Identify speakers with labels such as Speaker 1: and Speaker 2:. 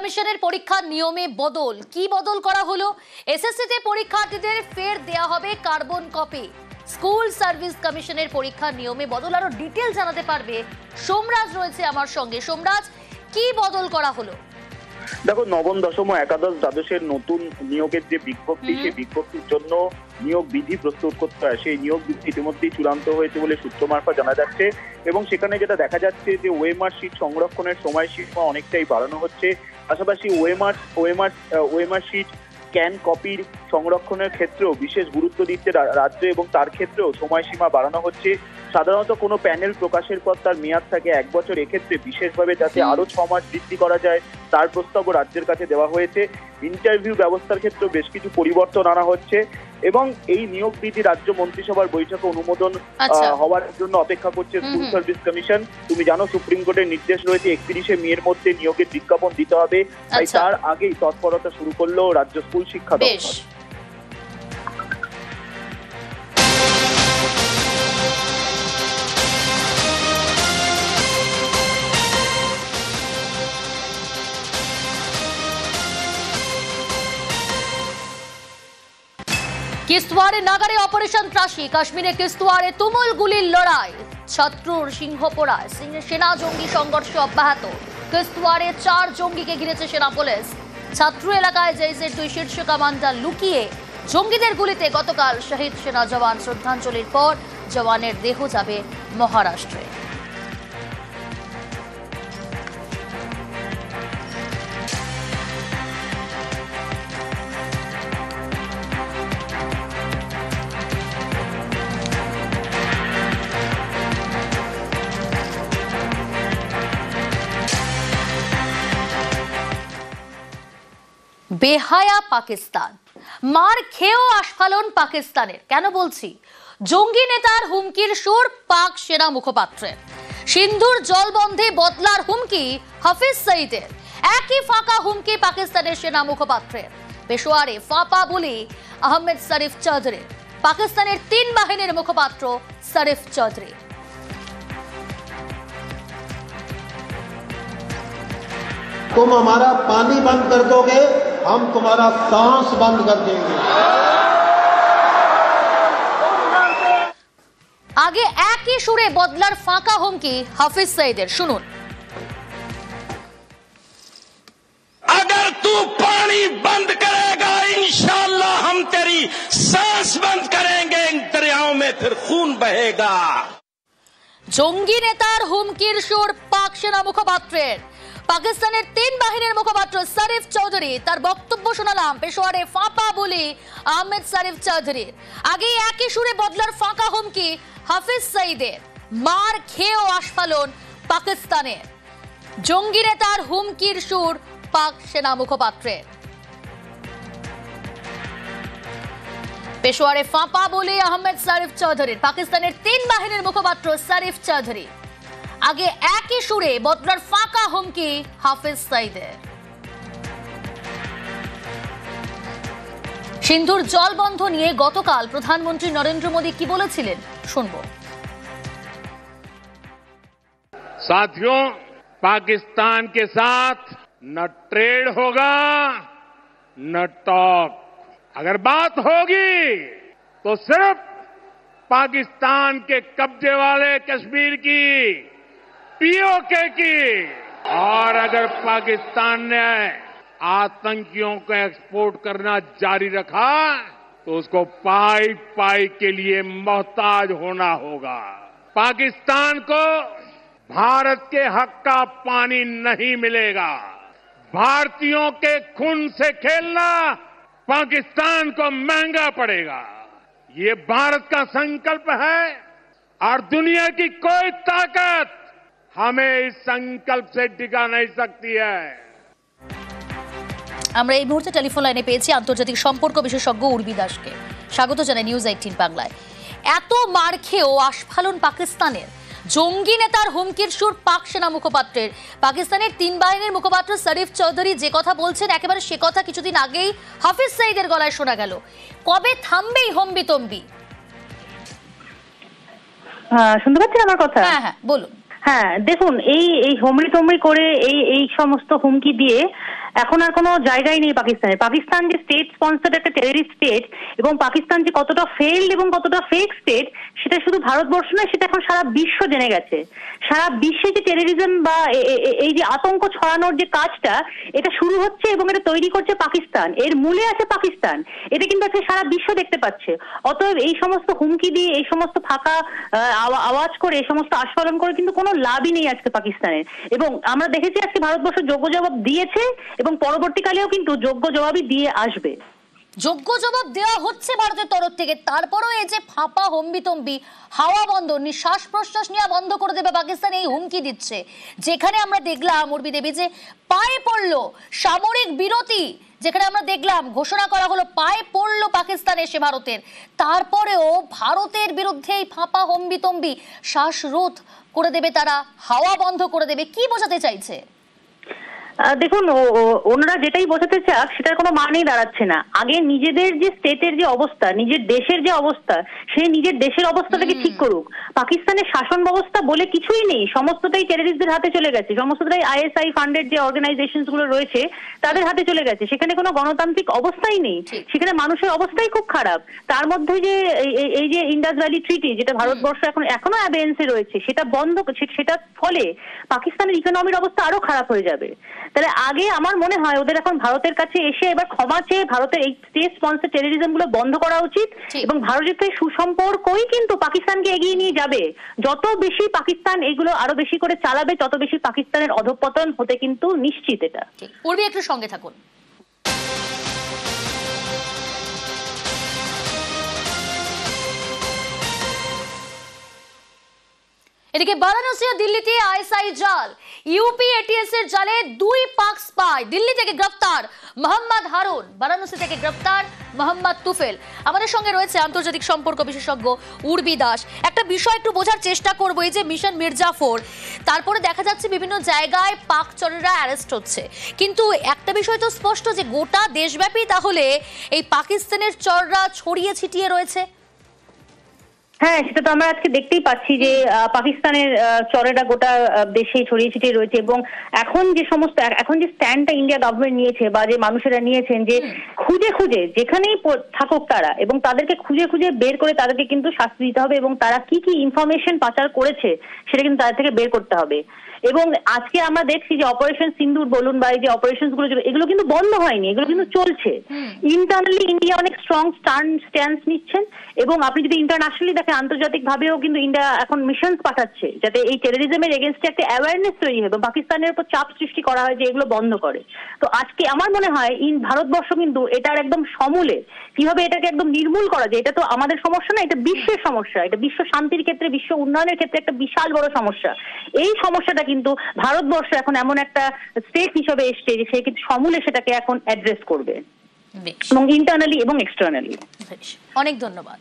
Speaker 1: কমিশনের পরীক্ষার নিয়মে বদল। কি বদল করা হলো? এসএসসিতে পরীক্ষার্থীদের ফের দেয়া হবে কার্বন কপি। স্কুল সার্ভিস কমিশনের পরীক্ষার নিয়মে বদল, আরো ডিটেইল জানাতে পারবে সোমরাজ রয়েছে আমার সঙ্গে। সোমরাজ, কি বদল করা হলো?
Speaker 2: দেখো, নবম, দশম ও একাদশ দ্বাদশের নতুন নিয়োগের যে বিজ্ঞপ্তি, সেই বিজ্ঞপ্তির জন্য নিয়োগ বিধি প্রস্তুত করতে হয়। সেই নিয়োগ বিধি ইতিমধ্যেই চূড়ান্ত হয়েছে বলে সূত্র মারফত জানা যাচ্ছে, এবং সেখানে যেটা দেখা যাচ্ছে যে ওএমআর শিট সংরক্ষণের সময়সীমা অনেকটাই বাড়ানো হচ্ছে। পাশাপাশি ওএমআর শিট স্ক্যান কপির সংরক্ষণের ক্ষেত্রেও বিশেষ গুরুত্ব দিচ্ছে রাজ্য, এবং তার ক্ষেত্রেও সময়সীমা বাড়ানো হচ্ছে। সাধারণত কোনো প্যানেল প্রকাশের পর তার মেয়াদ থাকে 1 বছর, এক্ষেত্রে বিশেষভাবে যাতে আরো 6 মাস বৃদ্ধি করা যায় তার প্রস্তাবও রাজ্যের কাছে দেওয়া হয়েছে। ইন্টারভিউ ব্যবস্থার ক্ষেত্রেও বেশ কিছু পরিবর্তন আনা হচ্ছে, এবং এই নিয়োগ বিধি রাজ্য মন্ত্রিসভার বৈঠকে অনুমোদন হওয়ার জন্য অপেক্ষা করছে স্কুল সার্ভিস কমিশন। তুমি জানো, সুপ্রিম কোর্টের নির্দেশ রয়েছে 31শে মের মধ্যে নিয়োগের বিজ্ঞাপন দিতে হবে, তাই তার আগেই তৎপরতা শুরু করলো রাজ্য স্কুল শিক্ষা দপ্তর।
Speaker 1: কিস্তওয়াড়ে নাগারে অপারেশন ত্রাসি। কাশ্মীরে কিস্তওয়াড়ে তুমুল গুলির লড়াই, শত্রুর সিংহপোড়ায় সেনা জঙ্গি সংঘর্ষ অব্যাহত। কিস্তওয়াড়ে 4 জঙ্গিকে ঘিরেছে সেনা পুলিশ। ছাত্র এলাকায় জেইসের 2 শীর্ষ কমান্ডার লুকিয়ে জঙ্গিদের গুলিতে গতকাল শহীদ সেনা জওয়ান। শ্রদ্ধাঞ্জলির পর জওয়ানের দেহ যাবে মহারাষ্ট্রে। বেহায়া পাকিস্তান, মার খেয়েও আস্ফালন পাকিস্তানের। কেন বলছি? জঙ্গি নেতার হুমকির সুর পাক সেনা মুখপাত্রের। সিন্ধুর জলবন্ধে বদলার হুমকি হাফিজ সঈদের। একই ফাঁকা হুমকি পাকিস্তানের সেনা মুখপাত্রের। পেশোয়ারে ফাঁপা বলি আহমেদ শরীফ চৌধুরী। পাকিস্তানের 3 বাহিনীর মুখপাত্র শরীফ চৌধুরী।
Speaker 3: तुम हमारा पानी बंद कर दोगे, हम तुम्हारा सांस बंद कर देंगे।
Speaker 1: आगे एक ही सुरे बदलार फांका हुमकी हाफिज सईদের। শুনুন।
Speaker 4: अगर तू पानी बंद करेगा, इंशाअल्लाह हम तेरी सांस बंद करेंगे, दरियाओं में फिर खून बहेगा।
Speaker 1: জঙ্গি নেতার হুমকির সুর পাক সেনা মুখপাত্রের। পাকিস্তানের 3 বাহিনীর মুখপাত্র শরীফ চৌধুরী তার বক্তব্য শোনালাম। পেশোয়ারে ফাঁপা বলি আহমেদ শরীফ চৌধুরীর। আগে একই সুরে বদলার ফাঁকা হুমকি হাফিজ সঈদের। মার খেয়েও আস্ফালন পাকিস্তানের। জঙ্গি নেতার হুমকির সুর পাক সেনা মুখপাত্রের। পেশোয়ারে ফাঁপা বলি আহমেদ শরীফ চৌধুরীর। পাকিস্তানের 3 বাহিনীর মুখপাত্র শরীফ চৌধুরী। আগে একই সুরে বদলার ফাঁকা হুমকি হাফিজ সঈদের। সিন্ধুর জলবন্ধ নিয়ে গতকাল প্রধানমন্ত্রী নরেন্দ্র মোদী কি বলেছিলেন শুনবো।
Speaker 5: साथियों, पाकिस्तान के साथ न ट्रेड होगा न टॉक। अगर बात होगी तो सिर्फ पाकिस्तान के कब्जे वाले कश्मीर की, पीओके की। और अगर पाकिस्तान ने आतंकियों को एक्सपोर्ट करना जारी रखा तो उसको पाई पाई के लिए मोहताज होना होगा। पाकिस्तान को भारत के हक का पानी नहीं मिलेगा। भारतीयों के खून से खेलना पाकिस्तान को महंगा पड़ेगा। ये भारत का संकल्प है, और दुनिया की कोई ताकत हमें इस संकल्प से टिका नहीं सकती है।
Speaker 1: আমরা এই মুহূর্তে টেলিফোন লাইনে পেয়েছি আন্তর্জাতিক সম্পর্ক বিশেষজ্ঞ উর্বি দাসকে। স্বাগত জানাই নিউজ 18 বাংলায়। এত মার খেয়েও আস্ফালন পাকিস্তানের। জঙ্গি নেতার হুমকির সুর পাক সেনা মুখপাত্রের। পাকিস্তানের 3 বাহিনীর মুখপাত্র শরীফ চৌধুরী যে কথা বলছেন, একেবারে সে কথা কিছুদিন আগেই হাফিজ সঈদের গলায় শোনা গেল। কবে থামবে এই হম্বিতম্বি?
Speaker 6: শুনতে পাচ্ছেন আমার কথা?
Speaker 1: হ্যাঁ হ্যাঁ বলুন।
Speaker 6: হ্যাঁ, দেখুন, এই হোমড়ি তোমড়ি করে এই সমস্ত হুমকি দিয়ে এখন আর কোনো জায়গায় নেই পাকিস্তানে। পাকিস্তান যে স্টেট স্পন্সর্ড একটা টেররিস্ট স্টেট এবং পাকিস্তান যে কতটা ফেইল্ড এবং কতটা ফেক স্টেট, সেটা শুধু ভারতবর্ষ নয়, সেটা এখন সারা বিশ্ব জেনে গেছে। সারা বিশ্বে যে টেররিজম বা এই যে আতঙ্ক ছড়ানোর যে কাজটা, এটা শুরু হচ্ছে এবং এটা তৈরি করছে পাকিস্তান, এর মূলে আছে পাকিস্তান। এটা কিন্তু আজকে সারা বিশ্ব দেখতে পাচ্ছে। অতএব এই সমস্ত হুমকি দিয়ে, এই সমস্ত ফাঁকা আওয়াজ করে, এই সমস্ত আস্ফালন করে কিন্তু কোনো লাভই নেই আজকে পাকিস্তানের। এবং আমরা দেখেছি আজকে ভারতবর্ষ যোগ্য জবাব দিয়েছে এবং পরবর্তীকালেও কিন্তু যোগ্য জবাবই দিয়ে আসবে।
Speaker 1: যোগ্য জবাব দেওয়া হচ্ছে ভারতের তরফ থেকে, তারপরেও এই যে ফাঁপা হম্বিতম্বি, হাওয়া বন্ধ, নিঃশ্বাস প্রশ্বাস নেওয়া বন্ধ করে দেবে পাকিস্তান, এই হুমকি দিচ্ছে। যেখানে আমরা দেখলাম উর্মি দেবী যে পায়ে পড়লো সামরিক বিরতি, যেখানে আমরা দেখলাম ঘোষণা করা হলো, পায়ে পড়লো পাকিস্তান এসে ভারতের, তারপরেও ভারতের বিরুদ্ধে এই ফাঁপা হম্বিতম্বি, শ্বাসরোধ করে দেবে তারা, হাওয়া বন্ধ করে দেবে, কি বোঝাতে চাইছে?
Speaker 6: দেখুন, ওনারা যেটাই বোঝাতে চাক সেটার কোনো মানেই দাঁড়াচ্ছে না। আগে নিজেদের যে স্টেটের যে অবস্থা, নিজের দেশের যে অবস্থা, সেই নিজের দেশের অবস্থাটাকে ঠিক করুক। পাকিস্তানের শাসন ব্যবস্থা বলে কিছুই নেই, সমস্তটাই টেররিস্টদের হাতে চলে গেছে, সমস্তটাই আইএসআই ফান্ডেড যে অর্গানাইজেশন গুলো রয়েছে তাদের হাতে চলে গেছে। সেখানে কোনো গণতান্ত্রিক অবস্থাই নেই, সেখানে মানুষের অবস্থাই খুব খারাপ। তার মধ্যে যে এই যে ইন্ডাস ভ্যালি ট্রিটি, যেটা ভারতবর্ষ এখনো অ্যাবেন্সে রয়েছে, সেটা বন্ধ, সেটার ফলে পাকিস্তানের ইকোনমির অবস্থা আরো খারাপ হয়ে যাবে। তাহলে আগে আমার মনে হয় ওদের এখন ভারতের কাছে এসে এবার ক্ষমা চেয়ে ভারতের এই স্টেট স্পন্সর টেররিজম গুলো বন্ধ করা উচিত এবং ভারতের সুসম্পর্কই কিন্তু পাকিস্তানকে এগিয়ে নিয়ে যাবে। যত বেশি পাকিস্তান এগুলো আরো বেশি করে চালাবে, তত বেশি পাকিস্তানের অধঃপতন হতে কিন্তু নিশ্চিত। এটা
Speaker 1: উর্মি, একটু সঙ্গে থাকুন। এদিকে বারাণসী ও দিল্লিতে আইএসআই জাল, ইউপি এটিএস এর জালে 2 পাক স্পাই। দিল্লি থেকে গ্রেফতার মোহাম্মদ হারুন, বারাণসী থেকে গ্রেফতার মোহাম্মদ তুফেল। আমাদের সঙ্গে রয়েছে আন্তর্জাতিক সম্পর্ক বিশেষজ্ঞ উর্মি দাস। একটা বিষয় একটু বোঝার চেষ্টা করবো, এই যে মিশন মির্জাফর, তারপরে দেখা যাচ্ছে বিভিন্ন জায়গায় পাক চরেরা অ্যারেস্ট হচ্ছে, কিন্তু একটা বিষয় তো স্পষ্ট যে গোটা দেশব্যাপী তাহলে এই পাকিস্তানের চররা ছড়িয়ে ছিটিয়ে রয়েছে।
Speaker 6: হ্যাঁ, সেটা তো আমরা আজকে দেখতেই পাচ্ছি যে পাকিস্তানের চরেরা গোটা দেশে ছড়িয়ে ছিটিয়ে রয়েছে। এবং এখন যে স্ট্যান্ডটা ইন্ডিয়া গভর্নমেন্ট নিয়েছে বা যে মানুষেরা নিয়েছেন, যে খুঁজে খুঁজে যেখানেই থাকুক তারা, এবং তাদেরকে খুঁজে খুঁজে বের করে তাদেরকে কিন্তু শাস্তি দিতে হবে এবং তারা কি কি ইনফরমেশন পাচার করেছে সেটা কিন্তু তাদের থেকে বের করতে হবে। এবং আজকে আমরা দেখছি যে অপারেশন সিন্দুর বলুন বা এই যে অপারেশন গুলো, এগুলো কিন্তু বন্ধ হয়নি, এগুলো কিন্তু চলছে। ইন্টারনালি ইন্ডিয়া অনেক স্ট্রং স্ট্যান্স নিচ্ছেন এবং আপনি যদি ইন্টারন্যাশনালি দেখেন, আন্তর্জাতিক ভাবেও কিন্তু ইন্ডিয়া এখন মিশন পাঠাচ্ছে যাতে এই টেররিজমের এগেনস্টে একটা অ্যাওয়ারনেস তৈরি হবে, পাকিস্তানের উপর চাপ সৃষ্টি করা হয় যে এগুলো বন্ধ করে। তো আজকে আমার মনে হয় ভারতবর্ষ কিন্তু এটার একদম সমূলে কিভাবে এটাকে একদম নির্মূল করা যায়। এটা তো আমাদের সমস্যা না, এটা বিশ্বের সমস্যা, এটা বিশ্ব শান্তির ক্ষেত্রে, বিশ্ব উন্নয়নের ক্ষেত্রে একটা বিশাল বড় সমস্যা। এই সমস্যাটা কিন্তু ভারতবর্ষ এখন এমন একটা স্টেট হিসেবে এসছে যে সে কিন্তু সমূলে সেটাকে এখন অ্যাড্রেস করবে, এবং ইন্টারনালি এবং এক্সটার্নালি।
Speaker 1: অনেক ধন্যবাদ।